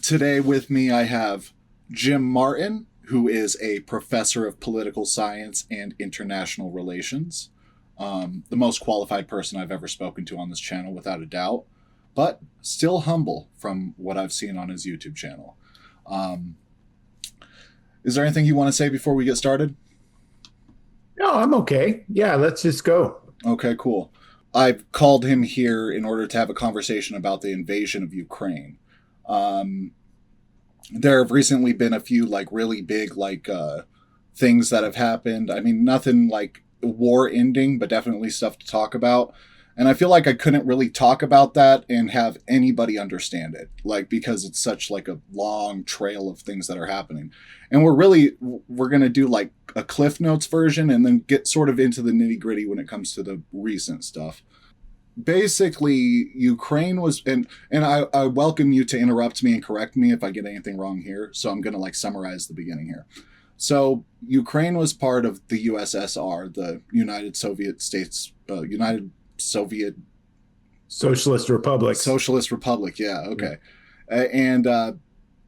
Today with me I have Jim Martin, who is a professor of political science and international relations. The most qualified person I've ever spoken to on this channel, without a doubt, but still humble from what I've seen on his YouTube channel. Is there anything you want to say before we get started? No, I'm okay. Yeah, let's just go. Okay, cool. I've called him here in order to have a conversation about the invasion of Ukraine. There have recently been a few really big things that have happened. I mean, nothing like war ending, but definitely stuff to talk about. And I feel like I couldn't really talk about that and have anybody understand it, because it's such a long trail of things that are happening. And we're going to do a Cliff Notes version and then get sort of into the nitty gritty when it comes to the recent stuff. Basically, Ukraine was, and I welcome you to interrupt me and correct me if I get anything wrong here. So I'm going to summarize the beginning here. So Ukraine was part of the USSR, the United Soviet States, United Soviet Socialist Republic. Socialist Republic, yeah, okay. And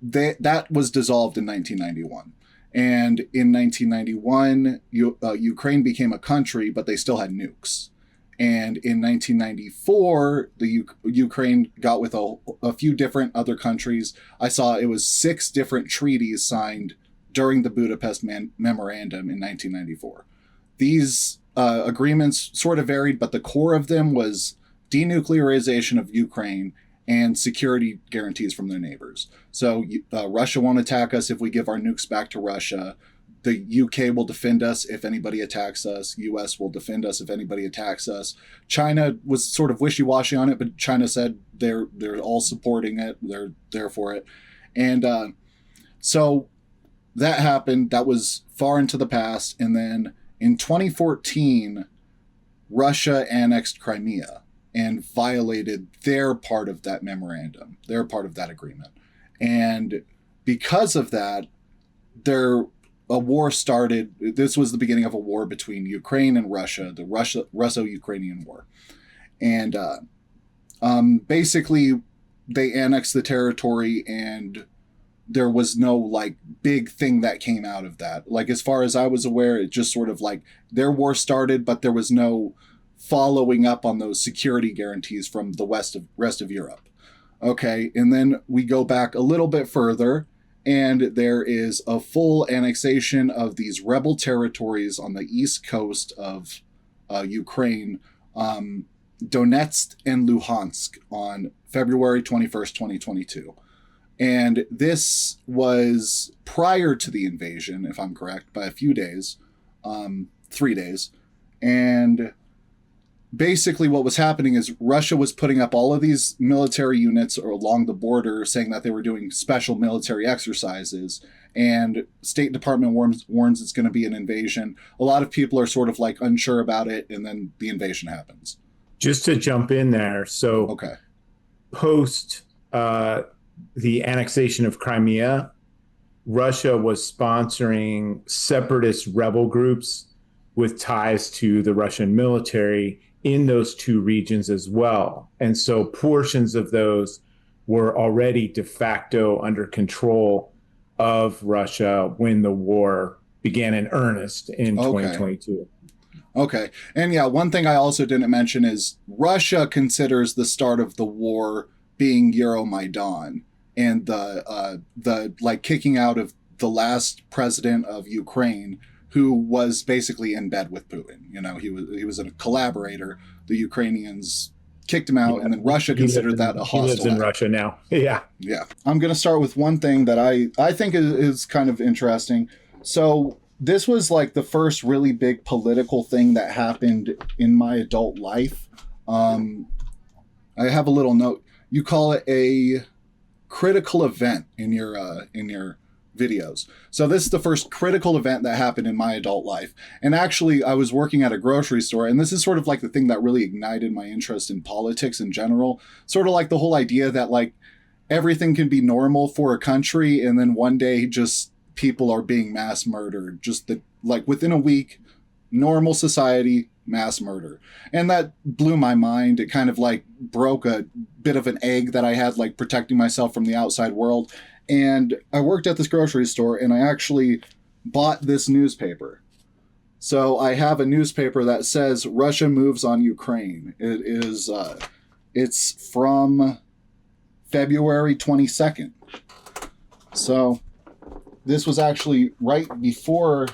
that was dissolved in 1991. And in 1991, Ukraine became a country, but they still had nukes. And in 1994, the Ukraine got with a few different other countries. I saw it was 6 different treaties signed during the Budapest Memorandum in 1994. These agreements sort of varied, but the core of them was denuclearization of Ukraine and security guarantees from their neighbors. So Russia won't attack us if we give our nukes back to Russia. The UK will defend us if anybody attacks us. US will defend us if anybody attacks us. China was sort of wishy-washy on it, but China said they're all supporting it. They're there for it. And so that happened. That was far into the past. And then in 2014, Russia annexed Crimea and violated their part of that memorandum, their part of that agreement. And because of that, a war started. This was the beginning of a war between Ukraine and Russia, the Russo-Ukrainian War. And basically, they annexed the territory, and there was no big thing that came out of that. As far as I was aware, it just sort of their war started, but there was no following up on those security guarantees from the rest of Europe. Okay, and then we go back a little bit further, and there is a full annexation of these rebel territories on the east coast of Ukraine, Donetsk and Luhansk, on February 21st, 2022. And this was prior to the invasion, if I'm correct, by a few days, 3 days. And basically what was happening is Russia was putting up all of these military units along the border, saying that they were doing special military exercises, and State Department warns it's going to be an invasion. A lot of people are sort of unsure about it, and then the invasion happens. Just to jump in there. So okay. Post the annexation of Crimea, Russia was sponsoring separatist rebel groups with ties to the Russian military in those 2 regions as well. And so portions of those were already de facto under control of Russia when the war began in earnest in 2022. Okay. And yeah, one thing I also didn't mention is Russia considers the start of the war being Euromaidan and the kicking out of the last president of Ukraine, who was basically in bed with Putin. He was a collaborator. The Ukrainians kicked him out, and then Russia considered that a hostile. He lives in Russia now. Yeah. Yeah. I'm going to start with one thing that I think is kind of interesting. So this was the first really big political thing that happened in my adult life. I have a little note. You call it a critical event in your videos. So this is the first critical event that happened in my adult life. And actually, I was working at a grocery store, and this is sort of the thing that really ignited my interest in politics in general. Sort of the whole idea that everything can be normal for a country, and then one day just people are being mass murdered. Just within a week, normal society, mass murder. And that blew my mind. It kind of like broke a bit of an egg that I had, like protecting myself from the outside world. And I worked at this grocery store, and I actually bought this newspaper. So I have a newspaper that says Russia moves on Ukraine. It is, it's from February 22nd. So this was actually right before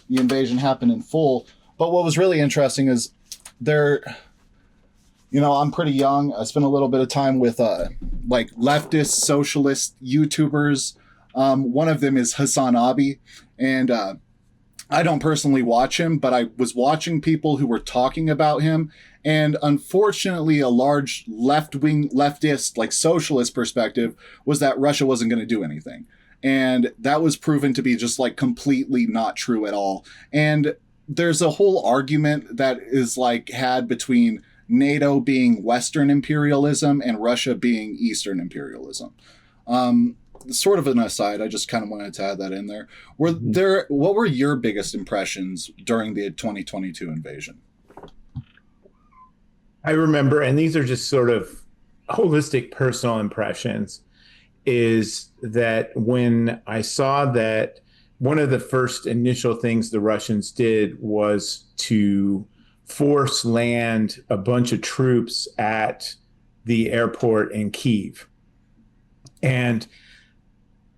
the invasion happened in full. But what was really interesting is I'm pretty young. I spent a little bit of time with like leftist socialist YouTubers. One of them is Hassan Abi, and I don't personally watch him, but I was watching people who were talking about him. And unfortunately, a large left-wing leftist, like socialist perspective was that Russia wasn't going to do anything. And that was proven to be just like completely not true at all. And there's a whole argument that is like had between NATO being Western imperialism and Russia being Eastern imperialism. Sort of an aside, I just kind of wanted to add that in there. What were your biggest impressions during the 2022 invasion? I remember, and these are just sort of holistic personal impressions, is that when I saw that one of the first initial things the Russians did was to force land a bunch of troops at the airport in Kyiv. And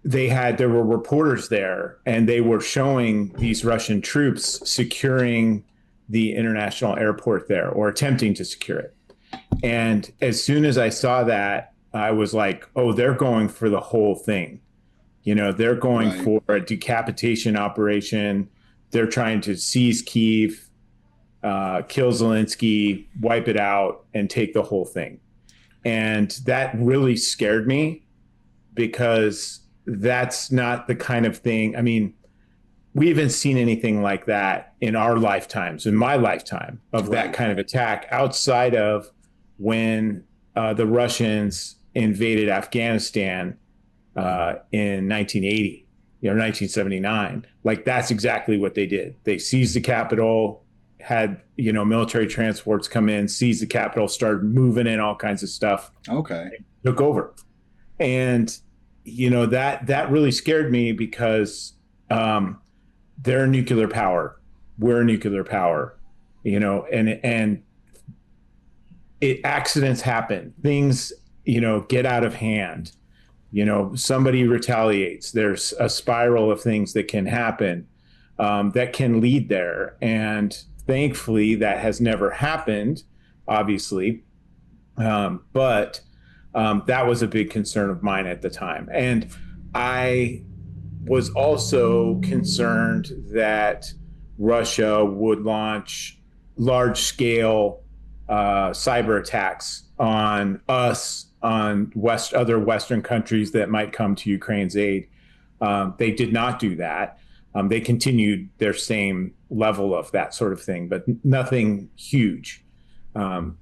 there were reporters there, and they were showing these Russian troops securing the international airport there, or attempting to secure it. And as soon as I saw that, I was like, oh, they're going for the whole thing. They're going for a decapitation operation. They're trying to seize Kyiv, kill Zelenskyy, wipe it out, and take the whole thing. And that really scared me, because that's not the kind of thing. I mean, we haven't seen anything like that in our lifetimes, in my lifetime, of that kind of attack, outside of when the Russians invaded Afghanistan in 1980, 1979. Like, that's exactly what they did. They seized the capital, had, military transports come in, seized the capital, started moving in all kinds of stuff. Okay. Took over. And, that really scared me, because they're a nuclear power. We're a nuclear power, and accidents happen. Things, get out of hand. Somebody retaliates. There's a spiral of things that can happen that can lead there. And thankfully, that has never happened, obviously. But that was a big concern of mine at the time. And I was also concerned that Russia would launch large-scale cyber attacks on us, on other Western countries that might come to Ukraine's aid. They did not do that. They continued their same level of that sort of thing, but nothing huge. But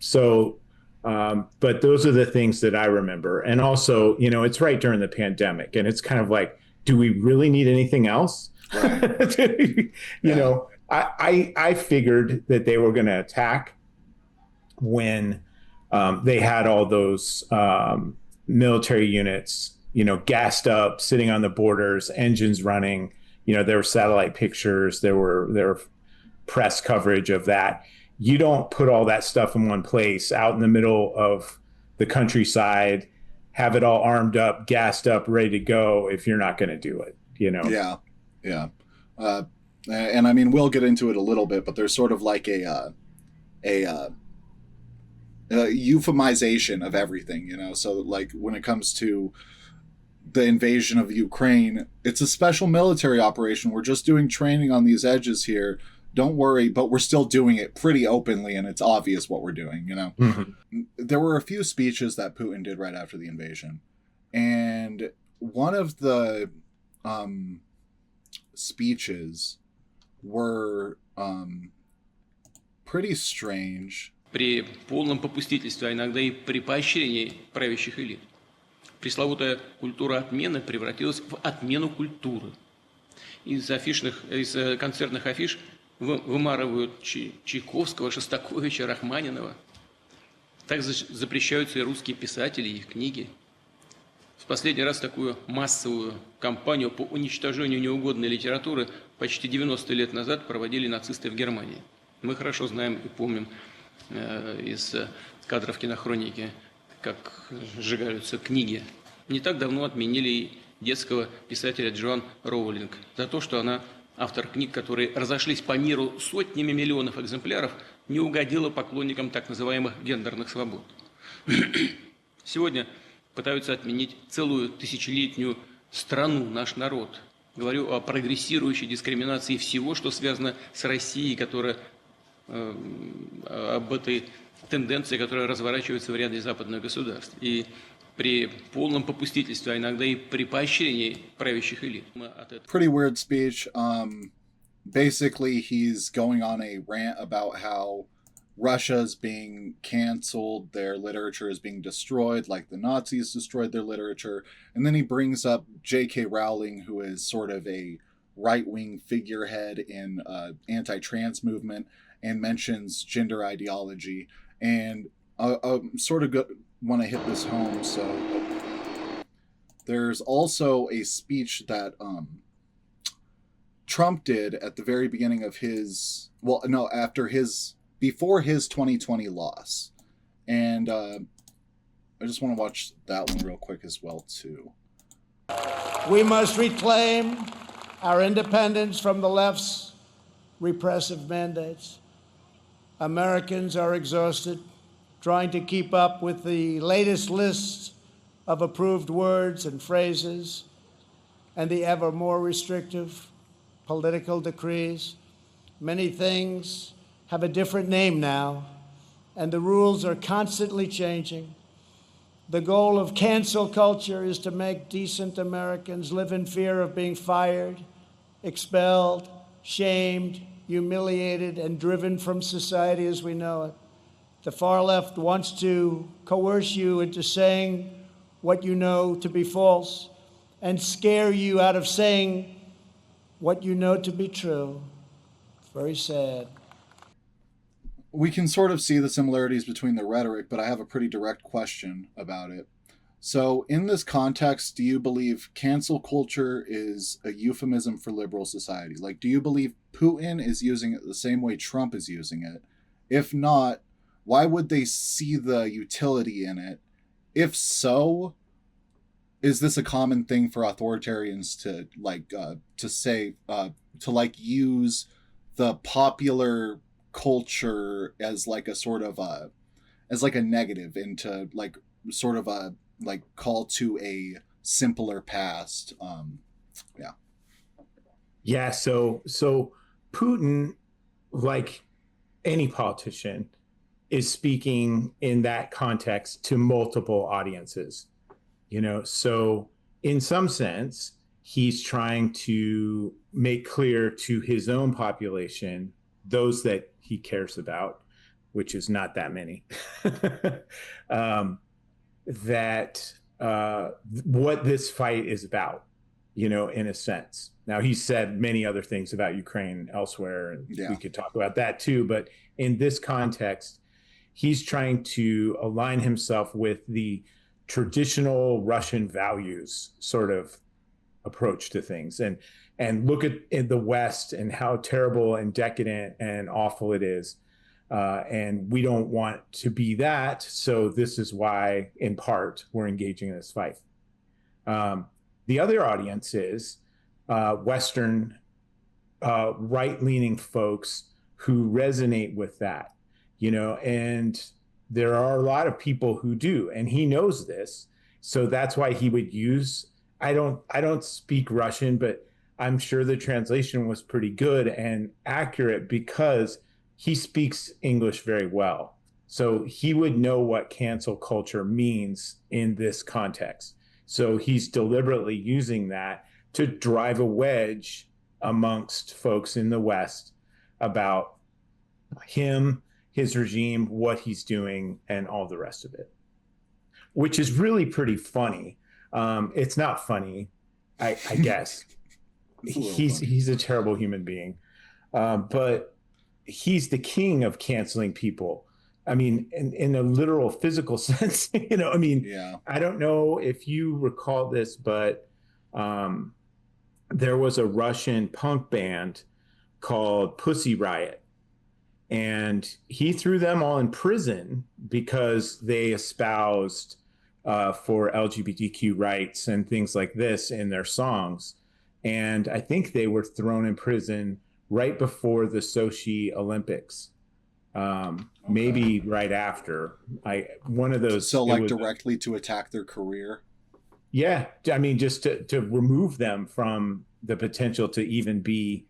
those are the things that I remember. And also, it's right during the pandemic, and it's kind of like, do we really need anything else? Right. I figured that they were going to attack when they had all those military units, gassed up, sitting on the borders, engines running. There were satellite pictures, there were press coverage of that. You don't put all that stuff in one place out in the middle of the countryside, have it all armed up, gassed up, ready to go if you're not going to do it, Yeah. And I mean, we'll get into it a little bit, but there's sort of like a euphemization of everything, so like when it comes to the invasion of Ukraine, it's a special military operation. We're just doing training on these edges here. Don't worry, but we're still doing it pretty openly, and it's obvious what we're doing, Mm-hmm. There were a few speeches that Putin did right after the invasion, and one of the speeches were pretty strange. При полном попустительстве, а иногда и при поощрении правящих элит. Пресловутая культура отмены превратилась в отмену культуры. Из концертных афиш вымарывают Чайковского, Шостаковича, Рахманинова. Так запрещаются и русские писатели, и их книги. В последний раз такую массовую кампанию по уничтожению неугодной литературы почти 90 лет назад проводили нацисты в Германии. Мы хорошо знаем и помним из кадров кинохроники, как сжигаются книги. Не так давно отменили и детского писателя Джоан Роулинг за то, что она, автор книг, которые разошлись по миру сотнями миллионов экземпляров, не угодила поклонникам так называемых гендерных свобод. Сегодня пытаются отменить целую тысячелетнюю страну, наш народ. Говорю о прогрессирующей дискриминации всего, что связано с Россией, которая об этой тенденции, которая разворачивается в ряде западных государств. И при полном попустительстве, а иногда и при поощрении правящих элит. Pretty weird speech. Basically, he's going on a rant about how Russia's being canceled, their literature is being destroyed, like the Nazis destroyed their literature. And then he brings up J.K. Rowling, who is sort of a right-wing figurehead in anti-trans movement, and mentions gender ideology. And I sort of want to hit this home. So there's also a speech that Trump did at the very beginning of his, before his 2020 loss. And I just want to watch that one real quick as well, too. We must reclaim our independence from the left's repressive mandates. Americans are exhausted trying to keep up with the latest lists of approved words and phrases and the ever more restrictive political decrees. Many things have a different name now, and the rules are constantly changing. The goal of cancel culture is to make decent Americans live in fear of being fired, expelled, shamed, humiliated, and driven from society as we know it. The far left wants to coerce you into saying what you know to be false and scare you out of saying what you know to be true. It's very sad. We can sort of see the similarities between the rhetoric, but I have a pretty direct question about it. So, in this context, do you believe cancel culture is a euphemism for liberal society? Like, do you believe Putin is using it the same way Trump is using it? If not, why would they see the utility in it? If so, is this a common thing for authoritarians to use the popular culture as like a sort of a negative, into like sort of a call to a simpler past? So Putin, like any politician, is speaking in that context to multiple audiences, so in some sense he's trying to make clear to his own population, those that he cares about, which is not that many, that what this fight is about, in a sense. Now, he said many other things about Ukraine elsewhere, and we could talk about that too. But in this context, he's trying to align himself with the traditional Russian values sort of approach to things, and look at in the West and how terrible and decadent and awful it is. And we don't want to be that. So this is why, in part, we're engaging in this fight. The other audience is Western right-leaning folks who resonate with that, and there are a lot of people who do, and he knows this. So that's why he would use, I don't speak Russian, but I'm sure the translation was pretty good and accurate because he speaks English very well. So he would know what cancel culture means in this context. So he's deliberately using that to drive a wedge amongst folks in the West about him, his regime, what he's doing, and all the rest of it, which is really pretty funny. It's not funny, I guess. He's a terrible human being. but he's the king of canceling people. I mean, in a literal physical sense, I mean, Yeah. I don't know if you recall this, but there was a Russian punk band called Pussy Riot. And he threw them all in prison because they espoused for LGBTQ rights and things like this in their songs. And I think they were thrown in prison right before the Sochi Olympics. Maybe right after. One of those. So like directly to attack their career. Yeah, I mean, just to remove them from the potential to even be,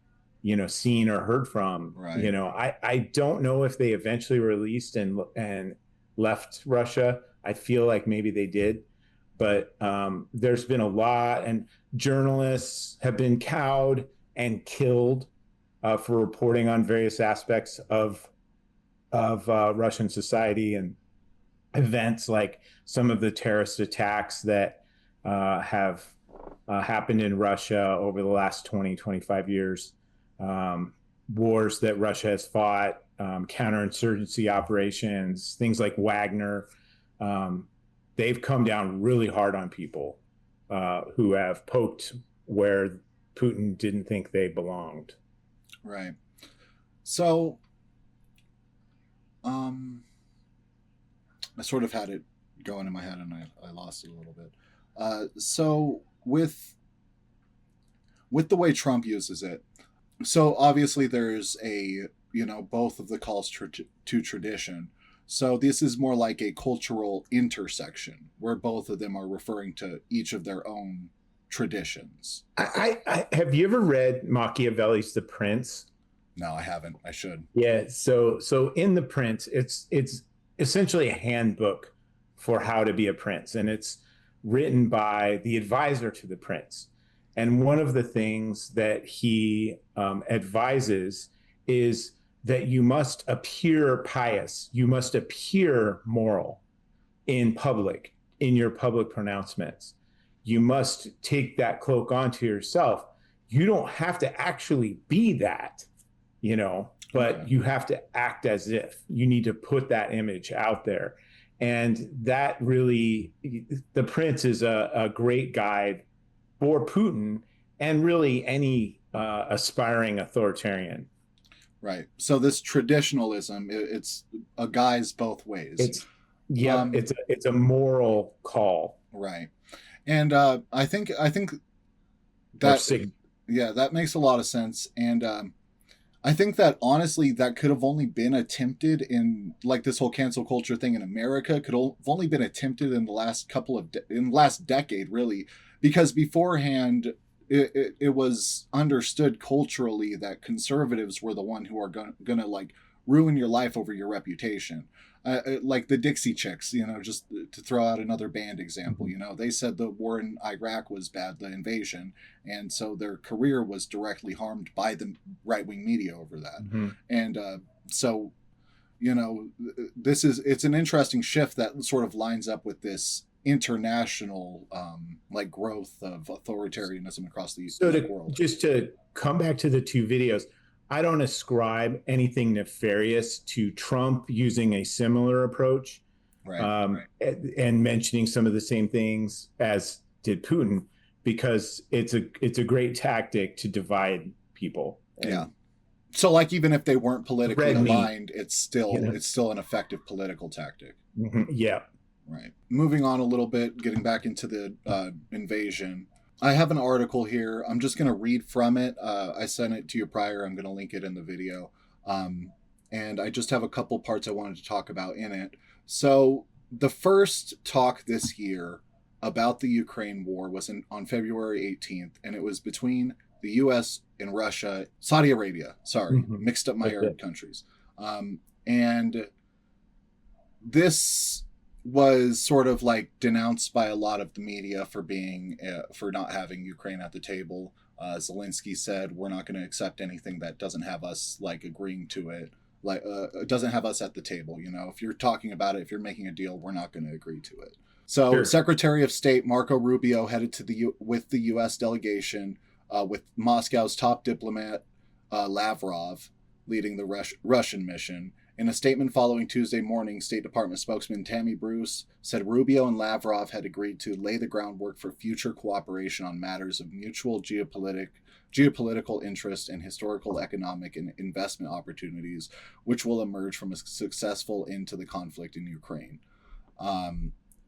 seen or heard from. Right. I don't know if they eventually released and left Russia. I feel like maybe they did, but there's been a lot, and journalists have been cowed and killed for reporting on various aspects of Russian society and events, like some of the terrorist attacks that have happened in Russia over the last 20, 25 years, wars that Russia has fought, counterinsurgency operations, things like Wagner. They've come down really hard on people who have poked where Putin didn't think they belonged. Right. So, I sort of had it going in my head and I lost it a little bit. So with the way Trump uses it, so obviously there's both of the calls to tradition. So this is more like a cultural intersection where both of them are referring to each of their own traditions. I have you ever read Machiavelli's The Prince? No, I haven't. I should. Yeah. So in The Prince, it's essentially a handbook for how to be a prince, and it's written by the advisor to the prince. And one of the things that he advises is that you must appear pious, you must appear moral in public, in your public pronouncements. You must take that cloak onto yourself. You don't have to actually be that, but you have to act as if. You need to put that image out there. And that really, The Prince is a great guide for Putin and really any aspiring authoritarian. Right. So this traditionalism, it's a guise both ways. It's a moral call. Right. And I think that that makes a lot of sense. And I think that honestly, that could have only been attempted in like this whole cancel culture thing in America could have only been attempted in the last last decade, really, because beforehand it was understood culturally that conservatives were the one who are gonna like ruin your life over your reputation. Like the Dixie Chicks, just to throw out another band example, they said the war in Iraq was bad, the invasion, and so their career was directly harmed by the right-wing media over that. Mm-hmm. And so, it's an interesting shift that sort of lines up with this international like growth of authoritarianism across the world. Just to come back to the two videos, I don't ascribe anything nefarious to Trump using a similar approach, right. And mentioning some of the same things as did Putin, because it's a great tactic to divide people. Yeah. So like even if they weren't politically aligned, it's still an effective political tactic. Mm-hmm. Yeah. Right. Moving on a little bit, getting back into the invasion. I have an article here. I'm just going to read from it. I sent it to you prior. I'm going to link it in the video. And I just have a couple parts I wanted to talk about in it. So the first talk this year about the Ukraine war was on February 18th, and it was between the U.S. and Russia, Saudi Arabia. Sorry, mixed up my Arab countries. And this was sort of like denounced by a lot of the media for not having Ukraine at the table. Zelenskyy said, we're not going to accept anything that doesn't have us like agreeing to it, like doesn't have us at the table. If you're talking about it, if you're making a deal, we're not going to agree to it. So sure. Secretary of State Marco Rubio headed to with the U.S. delegation with Moscow's top diplomat Lavrov, leading the Russian mission. In a statement following Tuesday morning, State Department spokesman Tammy Bruce said Rubio and Lavrov had agreed to lay the groundwork for future cooperation on matters of mutual geopolitical interest and historical, economic, and investment opportunities, which will emerge from a successful end to the conflict in Ukraine.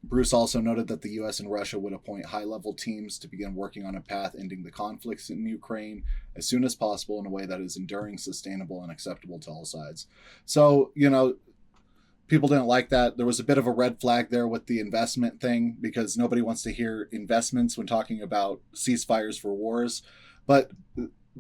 Bruce also noted that the U.S. and Russia would appoint high-level teams to begin working on a path ending the conflicts in Ukraine as soon as possible in a way that is enduring, sustainable, and acceptable to all sides. So, people didn't like that. There was a bit of a red flag there with the investment thing because nobody wants to hear investments when talking about ceasefires for wars. But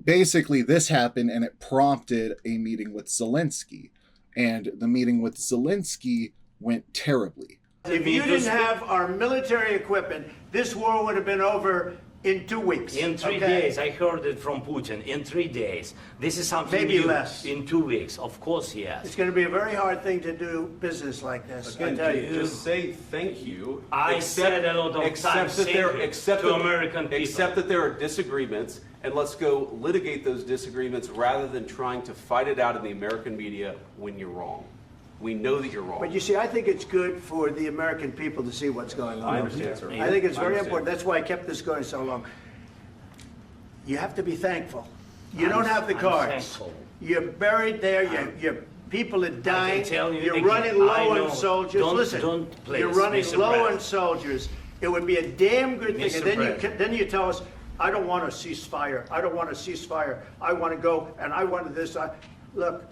basically this happened and it prompted a meeting with Zelenskyy. And the meeting with Zelenskyy went terribly. If you didn't have our military equipment, this war would have been over in 2 weeks. In 3 days. I heard it from Putin. In 3 days. This is something maybe new. Less. In 2 weeks. Of course, yes. It's going to be a very hard thing to do business like this. Again, I tell you. just say thank you. I said a lot of times to American people. Accept that there are disagreements, and let's go litigate those disagreements rather than trying to fight it out in the American media when you're wrong. We know that you're wrong. But you see, I think it's good for the American people to see what's going on. I understand, sir. I think it's very important. That's why I kept this going so long. You have to be thankful. You don't have the cards. Thankful. You're buried there. Your people are dying. You're again, running low on soldiers. Don't please, you're running Mr. low President. on soldiers. It would be a damn good thing. Mr. And then you tell us, I don't want a ceasefire. I don't want a ceasefire. I want to go and I want this. Look.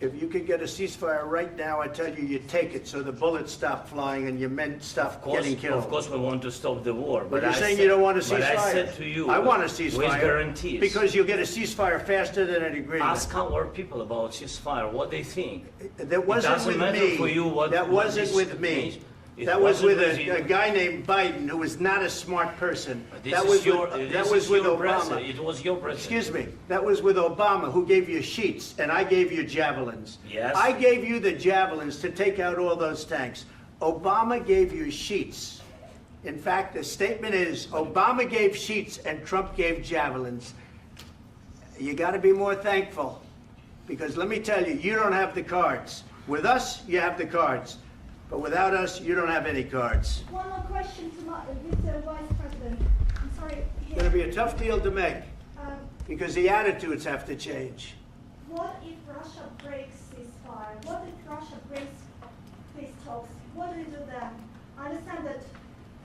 If you could get a ceasefire right now, I tell you, you take it so the bullets stop flying and your men stop getting killed. Of course, we want to stop the war. But you're saying you don't want a ceasefire. But I said to you, I want a ceasefire. With guarantees. Because you'll get a ceasefire faster than an agreement. Ask our people about ceasefire, what they think. That wasn't with me. For you what, that wasn't with me. That was with a guy named Biden who was not a smart person. That was with Obama. It was your president. Excuse me. That was with Obama, who gave you sheets, and I gave you javelins. Yes. I gave you the javelins to take out all those tanks. Obama gave you sheets. In fact, the statement is Obama gave sheets and Trump gave javelins. You got to be more thankful, because let me tell you, you don't have the cards. With us, you have the cards. But without us, you don't have any cards. One more question to Mr. Vice President. I'm sorry. It's going to be a tough deal to make because the attitudes have to change. What if Russia breaks ceasefire? What if Russia breaks peace talks? What do you do then? I understand that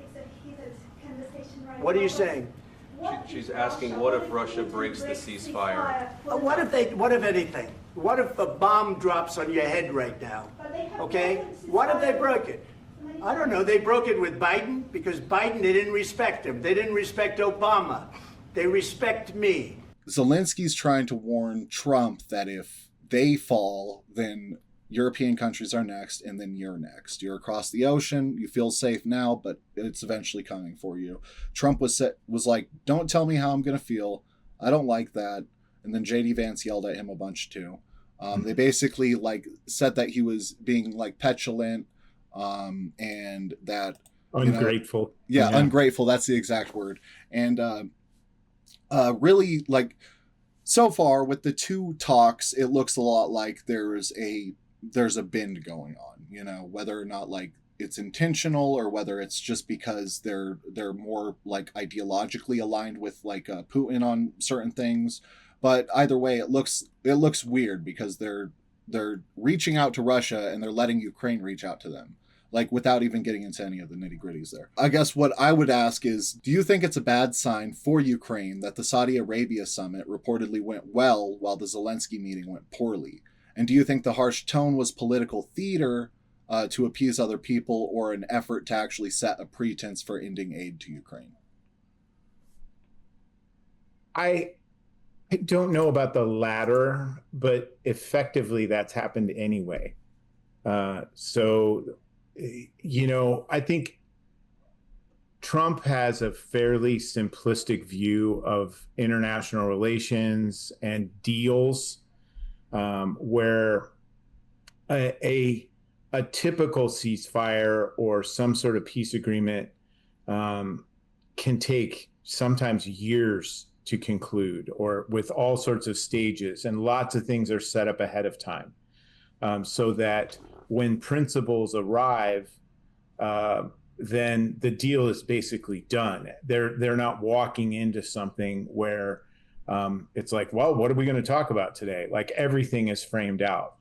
it's a heated conversation right now. What are you saying? She's asking, what if Russia breaks the ceasefire? What if anything? What if a bomb drops on your head right now? Okay? What if they broke it? I don't know. They broke it with Biden because Biden, they didn't respect him. They didn't respect Obama. They respect me. Zelensky's trying to warn Trump that if they fall, then European countries are next, and then you're next. You're across the ocean. You feel safe now, but it's eventually coming for you. Trump was like, don't tell me how I'm going to feel. I don't like that. And then J.D. Vance yelled at him a bunch too. They basically said that he was being petulant and that ungrateful. Ungrateful. That's the exact word. And really, so far with the two talks, it looks a lot like there's a bend going on. Whether or not it's intentional or whether it's just because they're more ideologically aligned with Putin on certain things. But either way, it looks weird because they're reaching out to Russia and they're letting Ukraine reach out to them, without even getting into any of the nitty-gritties there. I guess what I would ask is, do you think it's a bad sign for Ukraine that the Saudi Arabia summit reportedly went well while the Zelenskyy meeting went poorly? And do you think the harsh tone was political theater to appease other people or an effort to actually set a pretense for ending aid to Ukraine? I don't know about the latter, but effectively that's happened anyway. I think Trump has a fairly simplistic view of international relations and deals, where a typical ceasefire or some sort of peace agreement can take sometimes years to conclude, or with all sorts of stages, and lots of things are set up ahead of time, so that when principals arrive, then the deal is basically done. They're not walking into something where it's like, well, what are we going to talk about today? Like, everything is framed out.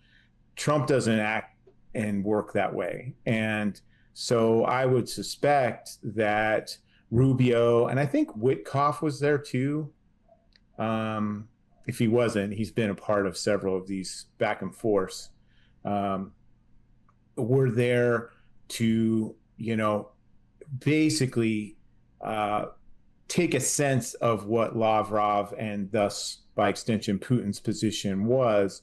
Trump doesn't act and work that way. And so I would suspect that Rubio, and I think Witkoff was there too. If he wasn't, he's been a part of several of these back and forths. Were there to, basically take a sense of what Lavrov, and thus by extension Putin's position was,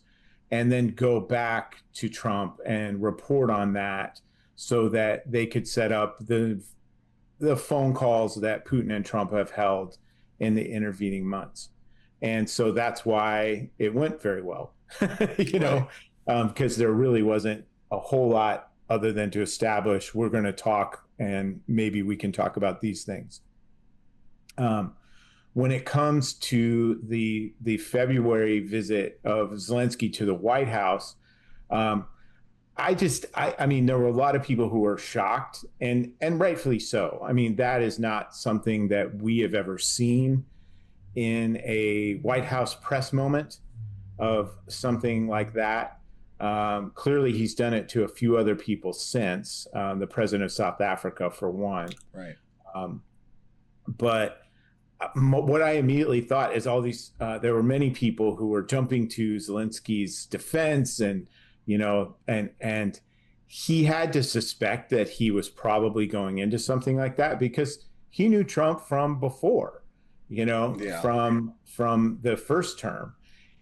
and then go back to Trump and report on that, so that they could set up the phone calls that Putin and Trump have held in the intervening months. And so that's why it went very well, because there really wasn't a whole lot other than to establish, we're going to talk, and maybe we can talk about these things. When it comes to the February visit of Zelenskyy to the White House, I mean, there were a lot of people who were shocked, and rightfully so. I mean, that is not something that we have ever seen in a White House press moment of something like that. Clearly, he's done it to a few other people since, the president of South Africa, for one. Right. But what I immediately thought is all these, there were many people who were jumping to Zelenskyy's defense, and, and he had to suspect that he was probably going into something like that, because he knew Trump from before, from the first term.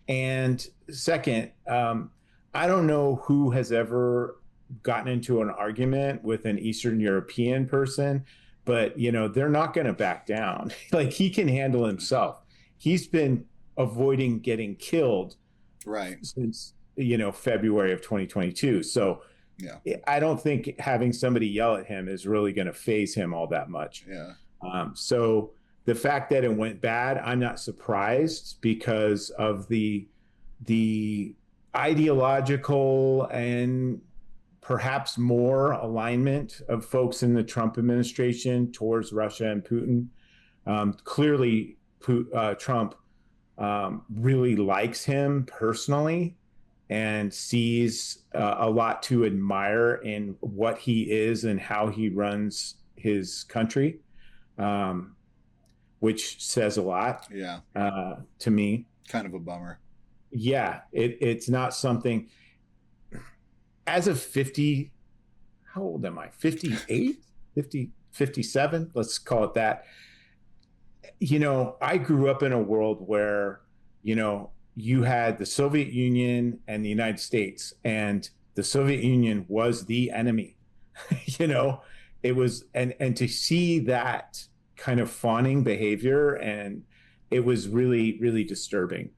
And second, I don't know who has ever gotten into an argument with an Eastern European person, but, they're not going to back down. Like, he can handle himself. He's been avoiding getting killed since, February of 2022. So I don't think having somebody yell at him is really going to faze him all that much. Yeah. So the fact that it went bad, I'm not surprised, because of the ideological and perhaps more alignment of folks in the Trump administration towards Russia and Putin. Clearly, Trump really likes him personally and sees a lot to admire in what he is and how he runs his country, which says a lot to me. Kind of a bummer. Yeah, it's not something. As of 50, how old am I? 58, 50, 57, let's call it that. I grew up in a world where, you had the Soviet Union and the United States, and the Soviet Union was the enemy. It was, and to see that kind of fawning behavior, and it was really, really disturbing,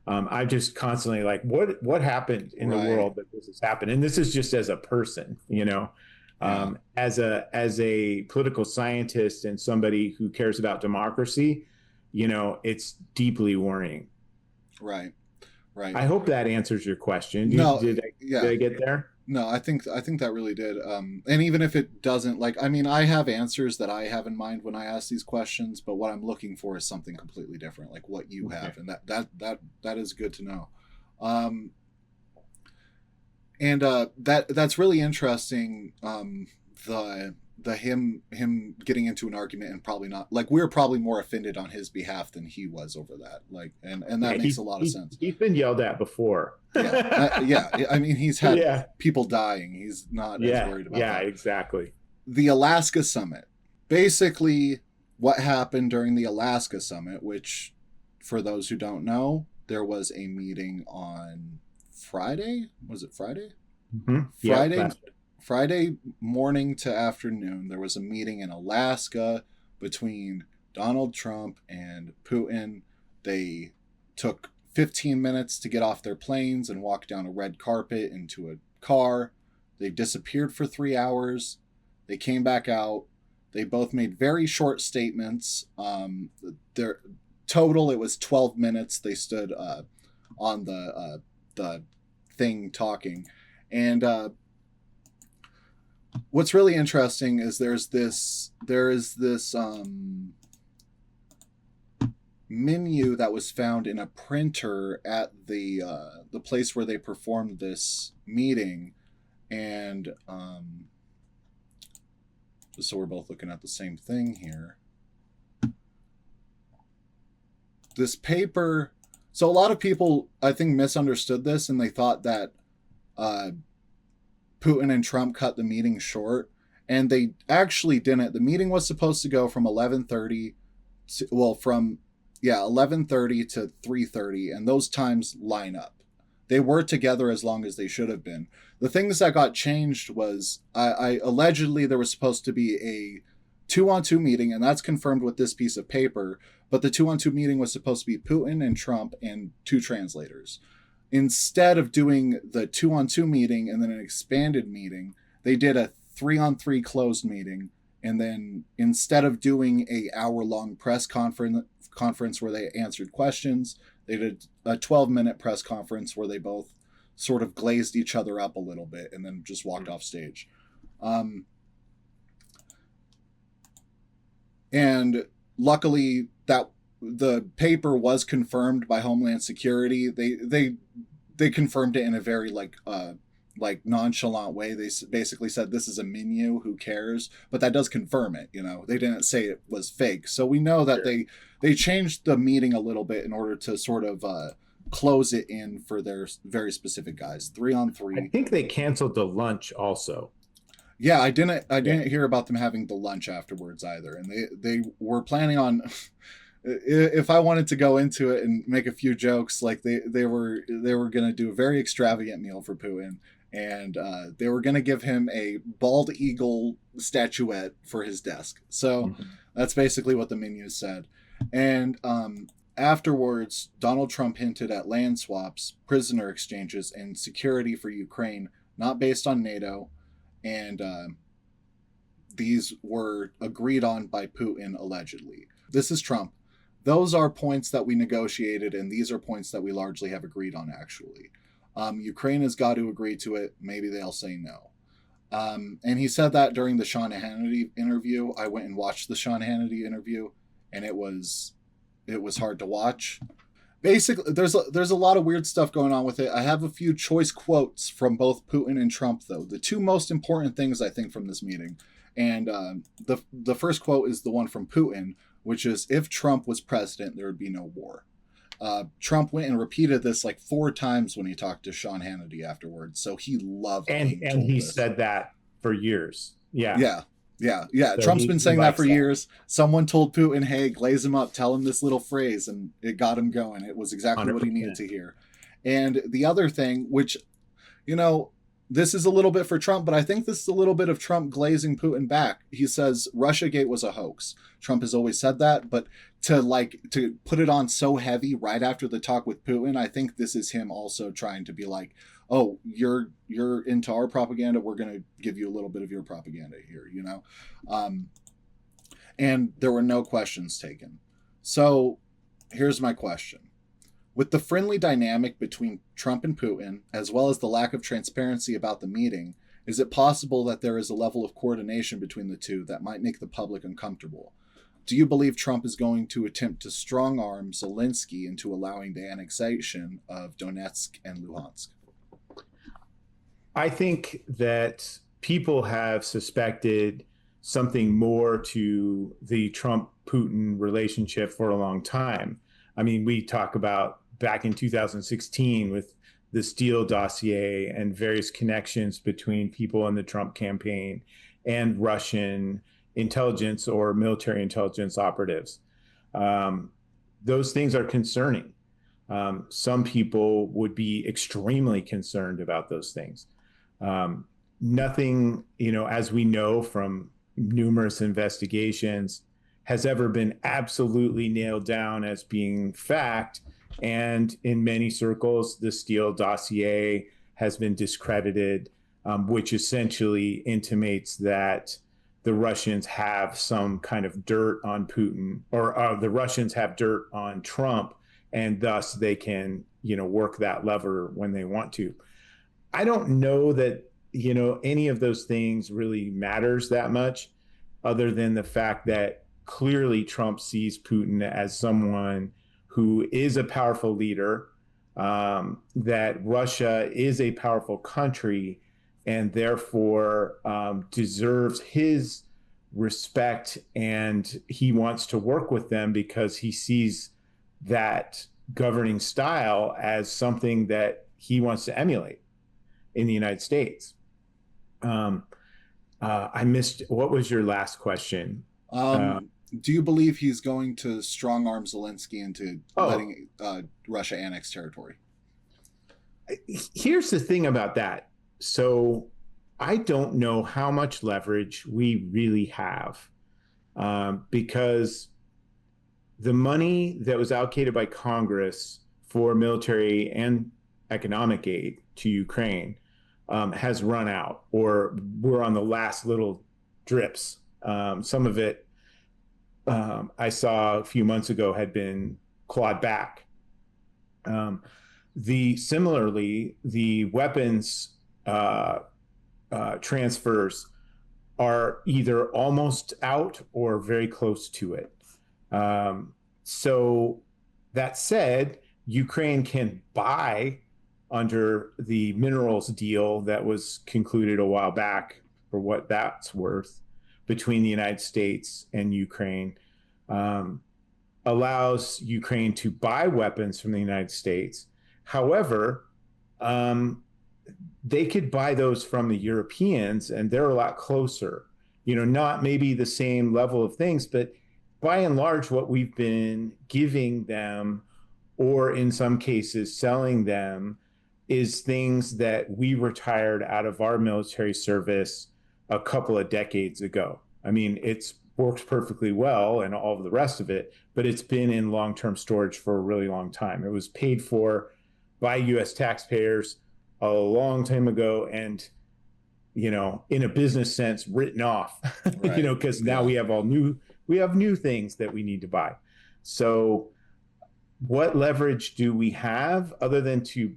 I just constantly like, what happened in the world that this has happened? And this is just as a person, as a political scientist and somebody who cares about democracy, it's deeply worrying. Right. I hope that answers your question. Did I get there? No, I think that really did. And even if it doesn't, I have answers that I have in mind when I ask these questions, but what I'm looking for is something completely different, like what you have, and that is good to know. That's really interesting. The him getting into an argument, and probably not, we're probably more offended on his behalf than he was over that. And that makes a lot of sense. He's been yelled at before. I mean, he's had people dying. He's not as worried about that. Yeah, exactly. The Alaska summit. Basically, what happened during the Alaska summit, which, for those who don't know, there was a meeting on Friday. Was it Friday? Mm-hmm. Friday morning to afternoon, there was a meeting in Alaska between Donald Trump and Putin. They took 15 minutes to get off their planes and walk down a red carpet into a car. They disappeared for 3 hours. They came back out. They both made very short statements. total, it was 12 minutes they stood on the thing talking. And what's really interesting is there is this menu that was found in a printer at the place where they performed this meeting, and just so we're both looking at the same thing here. This paper, so a lot of people, I think, misunderstood this, and they thought that Putin and Trump cut the meeting short, and they actually didn't. The meeting was supposed to go from 11:30 to, well, from 11:30 to 3:30, and those times line up. They were together as long as they should have been. The things that got changed was, I allegedly there was supposed to be a 2-on-2 meeting, and that's confirmed with this piece of paper, but the 2-on-2 meeting was supposed to be Putin and Trump and 2 translators. Instead of doing the 2-on-2 meeting and then an expanded meeting, they did a 3-on-3 closed meeting, and then instead of doing a hour-long press conference where they answered questions, they did a 12-minute press conference where they both sort of glazed each other up a little bit and then just walked off stage. And luckily that the paper was confirmed by Homeland Security. They confirmed it in a very like nonchalant way. They basically said, this is a menu, who cares? But that does confirm it, you know. They didn't say it was fake. So we know that they changed the meeting a little bit in order to sort of close it in for their very specific guys. 3-on-3. I think they canceled the lunch also. Yeah, I didn't hear about them having the lunch afterwards either. And they were planning on, if I wanted to go into it and make a few jokes, like they were going to do a very extravagant meal for Putin, and they were going to give him a bald eagle statuette for his desk. So that's basically what the menu said. And afterwards, Donald Trump hinted at land swaps, prisoner exchanges, and security for Ukraine, not based on NATO. And these were agreed on by Putin, allegedly. This is Trump. Those are points that we negotiated, and these are points that we largely have agreed on, actually. Ukraine has got to agree to it. Maybe they'll say no. And he said that during the Sean Hannity interview. I went and watched the Sean Hannity interview, and it was hard to watch. Basically, there's a lot of weird stuff going on with it. I have a few choice quotes from both Putin and Trump, though. The 2 most important things, I think, from this meeting. And the first quote is the one from Putin, which is, if Trump was president, there would be no war. Trump went and repeated this like 4 times when he talked to Sean Hannity afterwards. So he loved it. And he said that for years. Yeah. So Trump's been saying that for years. Someone told Putin, hey, glaze him up, tell him this little phrase, and it got him going. It was exactly 100%. What he needed to hear. And the other thing, which, you know, this is a little bit for Trump, but I think this is a little bit of Trump glazing Putin back. He says Russiagate was a hoax. Trump has always said that, but to put it on so heavy right after the talk with Putin, I think this is him also trying to be like, oh, you're into our propaganda, we're going to give you a little bit of your propaganda here, you know? And there were no questions taken. So here's my question. With the friendly dynamic between Trump and Putin, as well as the lack of transparency about the meeting, is it possible that there is a level of coordination between the two that might make the public uncomfortable? Do you believe Trump is going to attempt to strong-arm Zelenskyy into allowing the annexation of Donetsk and Luhansk? I think that people have suspected something more to the Trump-Putin relationship for a long time. I mean, we talk about back in 2016 with the Steele dossier and various connections between people in the Trump campaign and Russian intelligence or military intelligence operatives. Those things are concerning. Some people would be extremely concerned about those things. Nothing, as we know from numerous investigations, has ever been absolutely nailed down as being fact. And in many circles, the Steele dossier has been discredited, which essentially intimates that the Russians have some kind of dirt on Putin, or the Russians have dirt on Trump, and thus they can, work that lever when they want to. I don't know that, any of those things really matters that much, other than the fact that clearly Trump sees Putin as someone who is a powerful leader, that Russia is a powerful country, and therefore deserves his respect, and he wants to work with them because he sees that governing style as something that he wants to emulate in the United States. I missed, what was your last question? Do you believe he's going to strong arm Zelenskyy into letting Russia annex territory? Here's the thing about that. So I don't know how much leverage we really have, because the money that was allocated by Congress for military and economic aid to Ukraine has run out, or we're on the last little drips. Some of it I saw a few months ago had been clawed back. Similarly, the weapons transfers are either almost out or very close to it. So that said, Ukraine can buy under the minerals deal that was concluded a while back, for what that's worth, between the United States and Ukraine, allows Ukraine to buy weapons from the United States. However, they could buy those from the Europeans, and they're a lot closer. Not maybe the same level of things, but by and large, what we've been giving them, or in some cases selling them, is things that we retired out of our military service a couple of decades ago. I mean, it's works perfectly well and all of the rest of it, but it's been in long-term storage for a really long time. It was paid for by U.S. taxpayers a long time ago, and in a business sense, written off. Right. Because now we have new things that we need to buy. So what leverage do we have other than to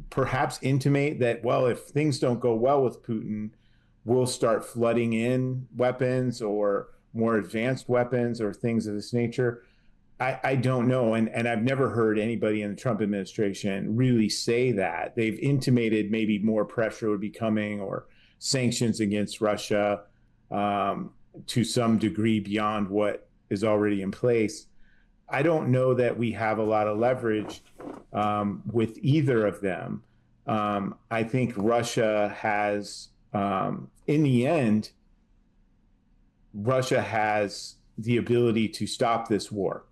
perhaps intimate that, well, if things don't go well with Putin, we'll start flooding in weapons or more advanced weapons or things of this nature? I don't know. And I've never heard anybody in the Trump administration really say that. They've intimated maybe more pressure would be coming, or sanctions against Russia to some degree beyond what is already in place. I don't know that we have a lot of leverage with either of them. I think Russia has, in the end, Russia has the ability to stop this war.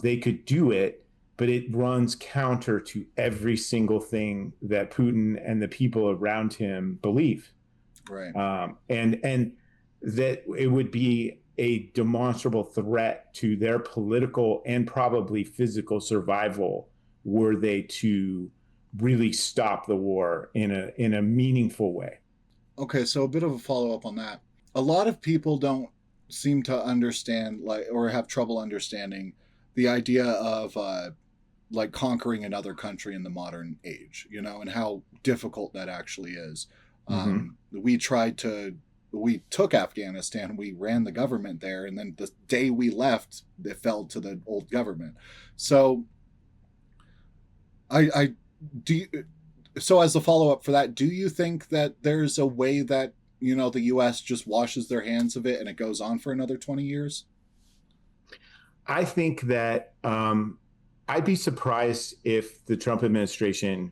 They could do it, but it runs counter to every single thing that Putin and the people around him believe. Right. And that it would be a demonstrable threat to their political and probably physical survival were they to really stop the war in a meaningful way. Okay, so a bit of a follow-up on that. A lot of people don't seem to understand, or have trouble understanding the idea of conquering another country in the modern age, and how difficult that actually is. We took Afghanistan, we ran the government there, and then the day we left, it fell to the old government. So so as a follow-up for that, do you think that there's a way that the U.S. just washes their hands of it and it goes on for another 20 years? I think that I'd be surprised if the Trump administration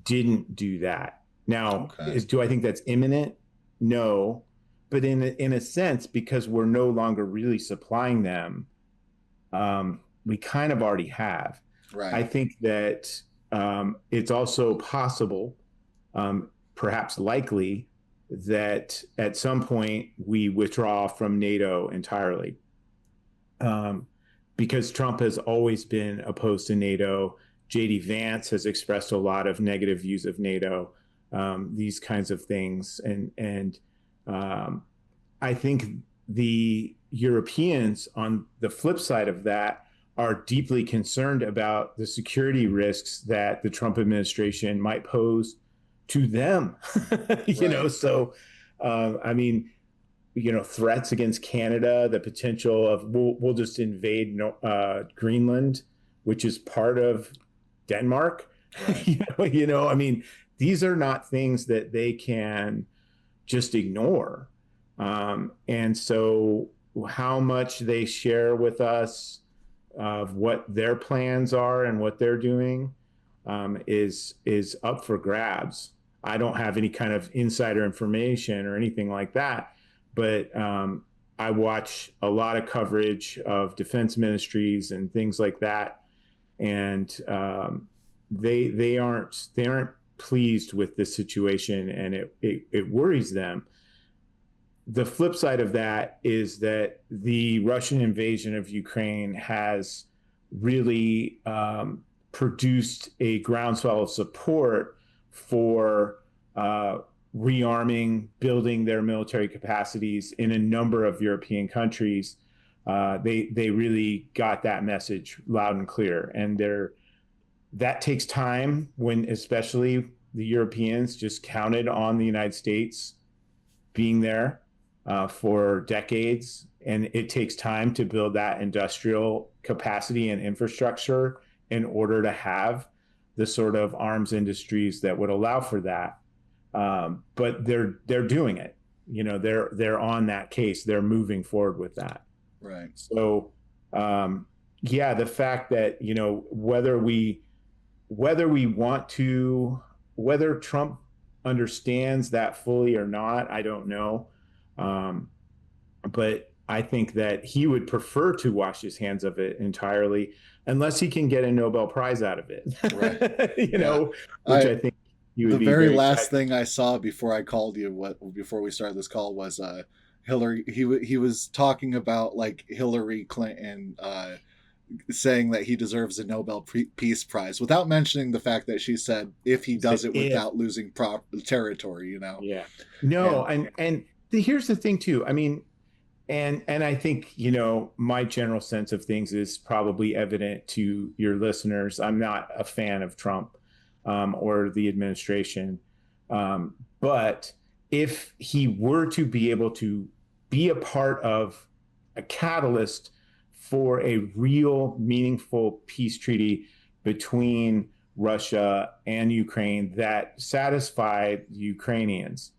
didn't do that. Now, do I think that's imminent? No. But in a sense, because we're no longer really supplying them, we kind of already have. Right. I think that it's also possible, perhaps likely, that at some point we withdraw from NATO entirely, because Trump has always been opposed to NATO. J.D. Vance has expressed a lot of negative views of NATO, these kinds of things. And I think the Europeans, on the flip side of that, are deeply concerned about the security risks that the Trump administration might pose to them. So I mean, threats against Canada, the potential of we'll just invade Greenland, which is part of Denmark. Right. I mean, these are not things that they can just ignore. And so how much they share with us of what their plans are and what they're doing is up for grabs. I don't have any kind of insider information or anything like that, but I watch a lot of coverage of defense ministries and things like that, and they aren't pleased with this situation, and it worries them. The flip side of that is that the Russian invasion of Ukraine has really produced a groundswell of support for rearming, building their military capacities in a number of European countries. They really got that message loud and clear, and that takes time, when especially the Europeans just counted on the United States being there for decades, and it takes time to build that industrial capacity and infrastructure in order to have the sort of arms industries that would allow for that. But they're doing it. They're on that case. They're moving forward with that. Right. So the fact that whether Trump understands that fully or not, I don't know. But I think that he would prefer to wash his hands of it entirely, unless he can get a Nobel Prize out of it. Right. Which I think he would be. The very last thing I saw before I called you, before we started this call, was Hillary. He was talking about like Hillary Clinton saying that he deserves a Nobel Peace Prize, without mentioning the fact that she said if he does it without losing territory. Yeah. No, and here's the thing too. I mean, and I think, my general sense of things is probably evident to your listeners. I'm not a fan of Trump or the administration. But if he were to be able to be a part of a catalyst for a real meaningful peace treaty between Russia and Ukraine that satisfied the Ukrainians,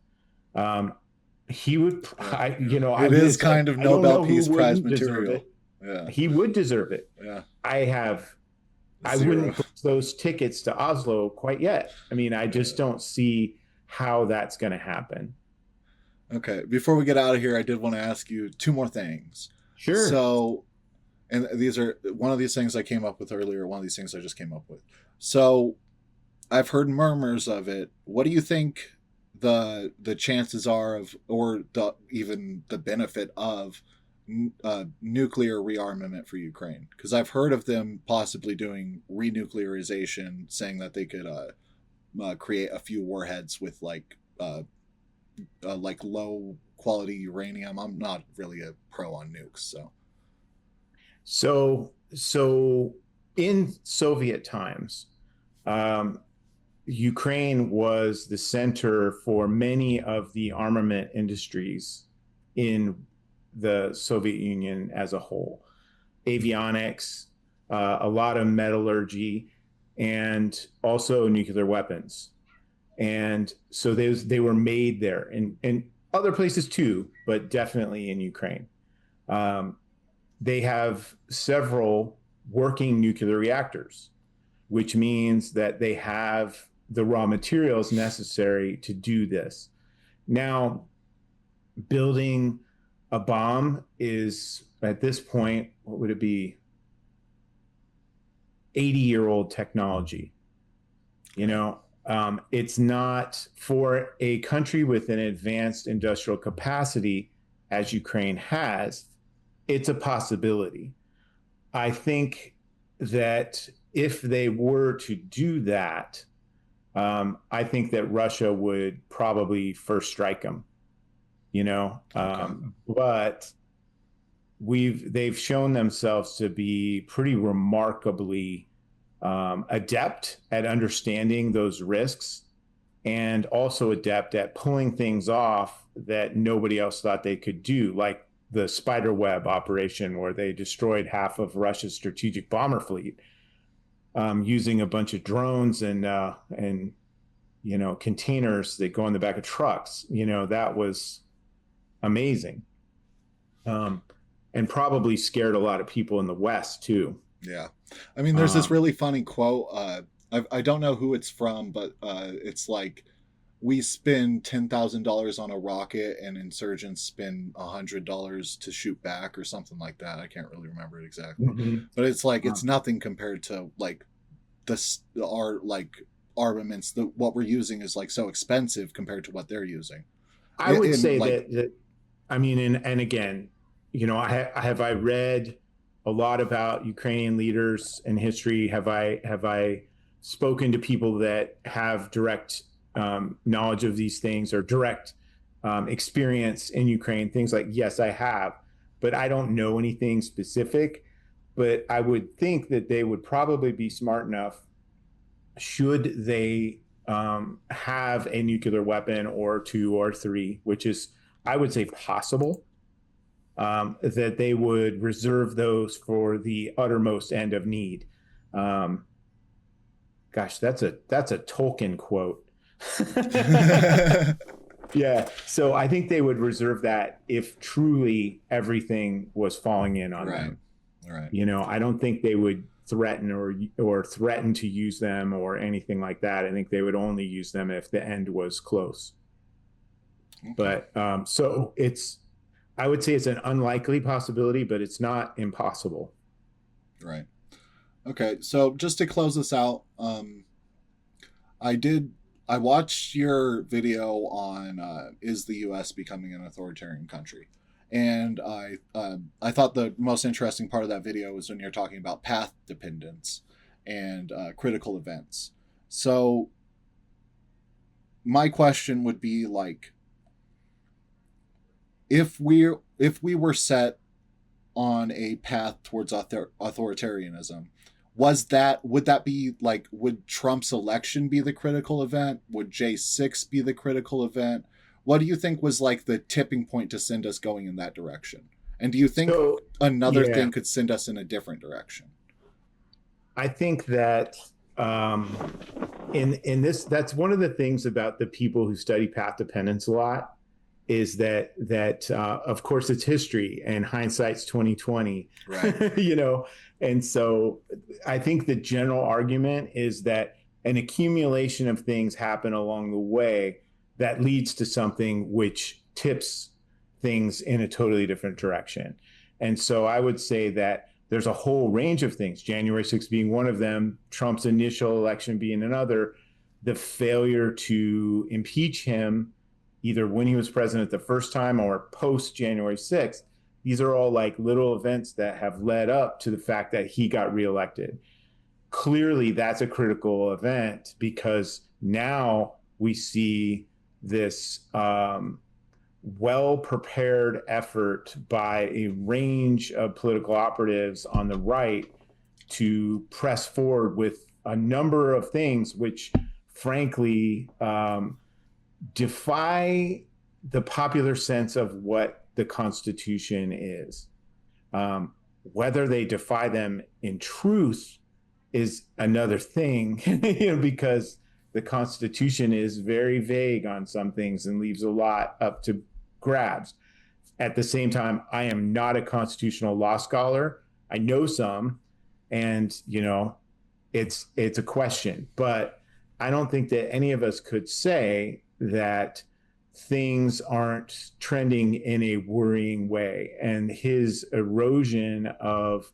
he would, it is kind of Nobel Peace Prize material. Yeah. He would deserve it. Yeah. I wouldn't put those tickets to Oslo quite yet. I mean, I just don't see how that's going to happen. Okay. Before we get out of here, I did want to ask you two more things. Sure. So, and these are one of these things I came up with earlier, one of these things I just came up with. So I've heard murmurs of it. What do you think the chances are of, or even the benefit of nuclear rearmament for Ukraine? Because I've heard of them possibly doing renuclearization, saying that they could create a few warheads with like low quality uranium. I'm not really a pro on nukes, so in Soviet times, Ukraine was the center for many of the armament industries in the Soviet Union as a whole. Avionics, a lot of metallurgy, and also nuclear weapons. And so they were made there, and other places too, but definitely in Ukraine. They have several working nuclear reactors, which means that they have the raw materials necessary to do this. Now, building a bomb is, at this point, what would it be? 80-year-old technology. It's not, for a country with an advanced industrial capacity as Ukraine has, it's a possibility. I think that if they were to do that, I think that Russia would probably first strike them. But they've shown themselves to be pretty remarkably adept at understanding those risks, and also adept at pulling things off that nobody else thought they could do, like the spiderweb operation where they destroyed half of Russia's strategic bomber fleet using a bunch of drones and containers that go in the back of trucks. That was amazing, and probably scared a lot of people in the West too. Yeah, I mean, there's this really funny quote. I don't know who it's from, but it's like, we spend $10,000 on a rocket and insurgents spend $100 to shoot back, or something like that. I can't really remember it exactly, but it's like, it's nothing compared to like our armaments. What we're using is like so expensive compared to what they're using. I would say that I mean, and again, I read a lot about Ukrainian leaders and history? Have I spoken to people that have direct knowledge of these things, or direct experience in Ukraine? Things like, yes, I have, but I don't know anything specific. But I would think that they would probably be smart enough, should they have a nuclear weapon or two or three, which is, I would say, possible, that they would reserve those for the uttermost end of need. Gosh, that's a Tolkien quote. Yeah, so I think they would reserve that if truly everything was falling in on them. Right. I don't think they would threaten or threaten to use them or anything like that. I think they would only use them if the end was close. Okay. But so I would say it's an unlikely possibility, but it's not impossible. Right. Okay. So just to close this out, I watched your video on is the U.S. becoming an authoritarian country, and I thought the most interesting part of that video was when you're talking about path dependence and critical events. So my question would be, like, if we were set on a path towards authoritarianism, would that be like, would Trump's election be the critical event? Would J6 be the critical event? What do you think was like the tipping point to send us going in that direction? And do you think another thing could send us in a different direction? I think that in this, that's one of the things about the people who study path dependence a lot, is that of course it's history and hindsight's 2020, right? And so I think the general argument is that an accumulation of things happen along the way that leads to something which tips things in a totally different direction. And so I would say that there's a whole range of things, January 6th being one of them, Trump's initial election being another, the failure to impeach him either when he was president the first time or post January 6th. These are all like little events that have led up to the fact that he got reelected. Clearly, that's a critical event, because now we see this well-prepared effort by a range of political operatives on the right to press forward with a number of things which, frankly, defy the popular sense of what the Constitution is. Whether they defy them in truth is another thing, because the Constitution is very vague on some things and leaves a lot up to grabs. At the same time, I am not a constitutional law scholar. I know some, and it's a question, but I don't think that any of us could say that things aren't trending in a worrying way. And his erosion of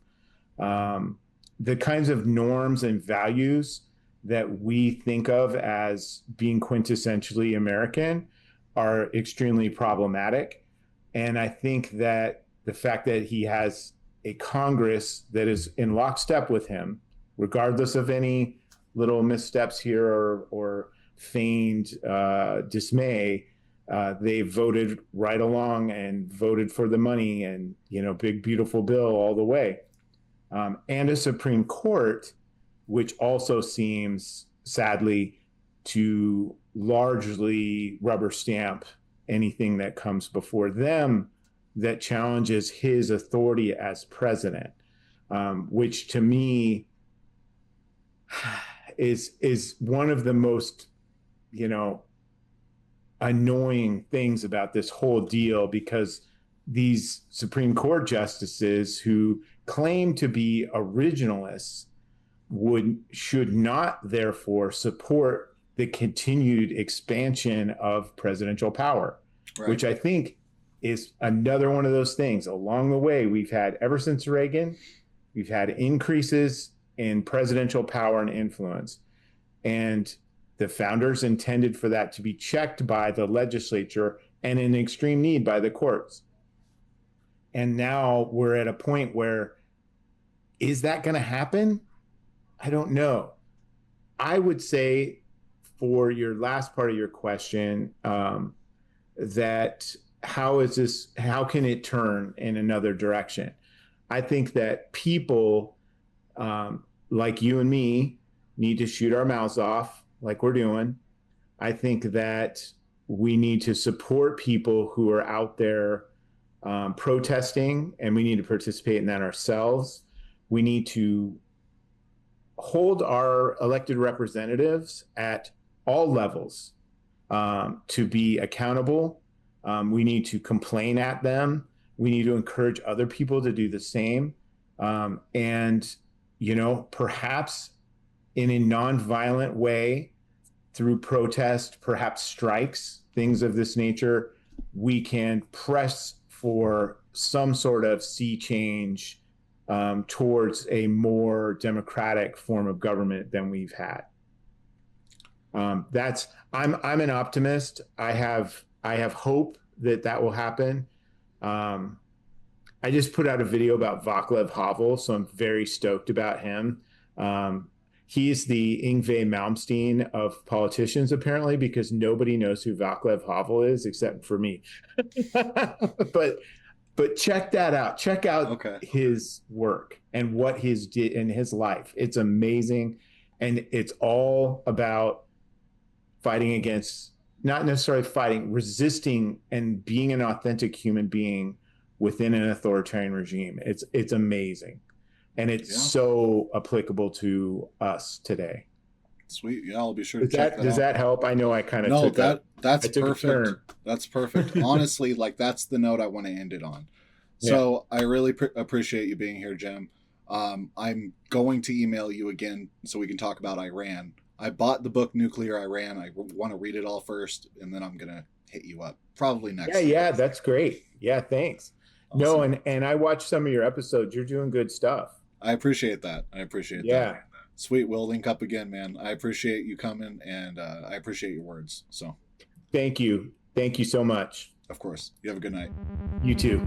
the kinds of norms and values that we think of as being quintessentially American are extremely problematic. And I think that the fact that he has a Congress that is in lockstep with him, regardless of any little missteps here or feigned dismay, they voted right along and voted for the money and, big, beautiful bill all the way. And a Supreme Court, which also seems, sadly, to largely rubber stamp anything that comes before them that challenges his authority as president, which to me is one of the most, annoying things about this whole deal, because these Supreme Court justices who claim to be originalists should not therefore support the continued expansion of presidential power, right, which I think is another one of those things. Along the way, we've had, ever since Reagan, we've had increases in presidential power and influence. And the founders intended for that to be checked by the legislature and in extreme need by the courts. And now we're at a point where, is that going to happen? I don't know. I would say, for your last part of your question, that how can it turn in another direction? I think that people like you and me need to shoot our mouths off like we're doing. I think that we need to support people who are out there protesting, and we need to participate in that ourselves. We need to hold our elected representatives at all levels to be accountable. We need to complain at them. We need to encourage other people to do the same. And, perhaps in a nonviolent way, through protest, perhaps strikes, things of this nature, we can press for some sort of sea change towards a more democratic form of government than we've had. I'm an optimist. I have hope that will happen. I just put out a video about Václav Havel, so I'm very stoked about him. He's the Yngwie Malmsteen of politicians, apparently, because nobody knows who Václav Havel is except for me. But check that out. Check out his work and what he's did in his life. It's amazing. And it's all about fighting against, not necessarily fighting, resisting and being an authentic human being within an authoritarian regime. It's amazing. And it's so applicable to us today. Sweet. Yeah, I'll be sure to check that out. Does that help? I know I kind of that's perfect. That's perfect. Honestly, that's the note I want to end it on. So I really appreciate you being here, Jim. I'm going to email you again so we can talk about Iran. I bought the book Nuclear Iran. I want to read it all first, and then I'm going to hit you up probably next week. Yeah, that's great. Yeah, thanks. Awesome. No, and I watched some of your episodes. You're doing good stuff. I appreciate that. That. Sweet. We'll link up again, man. I appreciate you coming, and I appreciate your words. So thank you. Thank you so much. Of course. You have a good night. You too.